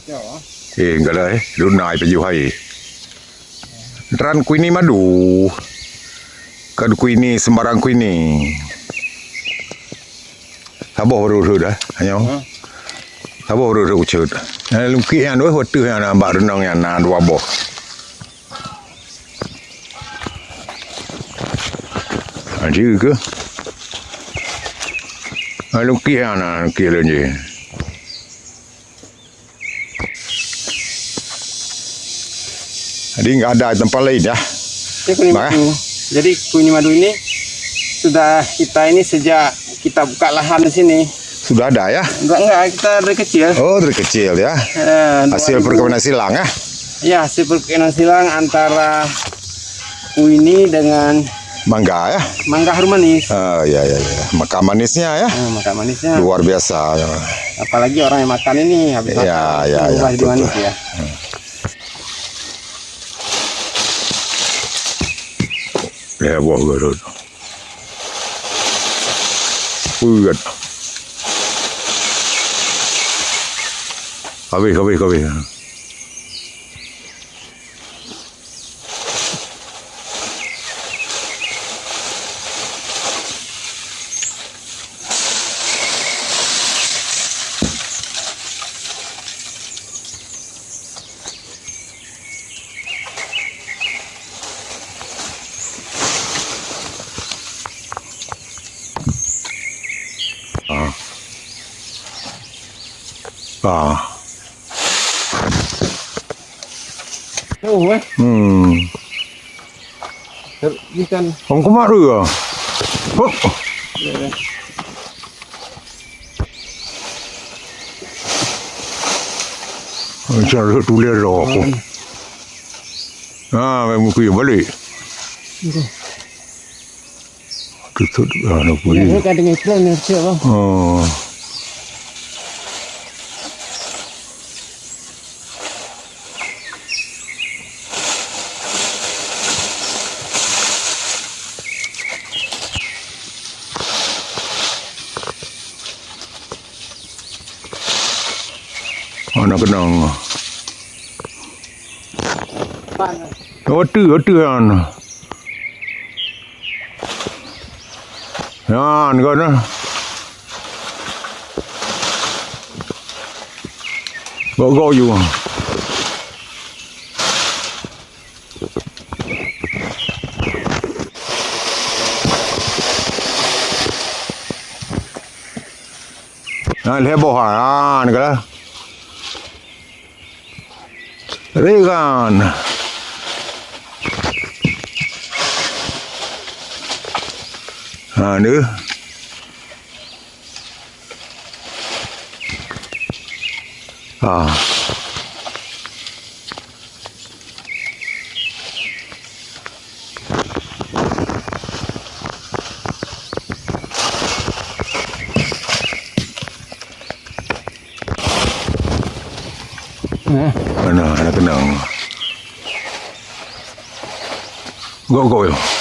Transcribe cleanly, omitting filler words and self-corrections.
ก็เลยรุ่นนายไปอยู่ให้ร้านKuini Madu kan Kuini sembarang Kuini Habo huru dah hanya Habo huru ucut lungki yang dua hotu yang nampak renang yang dua boh juga lungki yang lungki lagi jadi nggak ada tempat lain ya. Jadi Kuini Madu ini sudah kita ini sejak kita buka lahan di sini. Sudah ada ya? Enggak, kita dari kecil. Oh, dari kecil ya. Hasil perkebunan silang ya? Ya, hasil perkebunan silang antara Kuini dengan mangga ya? Mangga harum manis. Ya. Makan manisnya ya? Makan manisnya. Luar biasa. Apalagi orang yang makan ini habis makan. Ya. Jadi manis ya. Ya, buah garut. Ugat. Habis. Ikan. Không có mắt được à? Sao rớt tu lên rò cô? Mày mua quỷ bớt đi. Thực nó quỷ. Cái dengan keren ya, siapa? Anak kenang. Otu kan. Yan kan. Go you. Heboh kan. Regan. Nữa. Anak kenang. Go.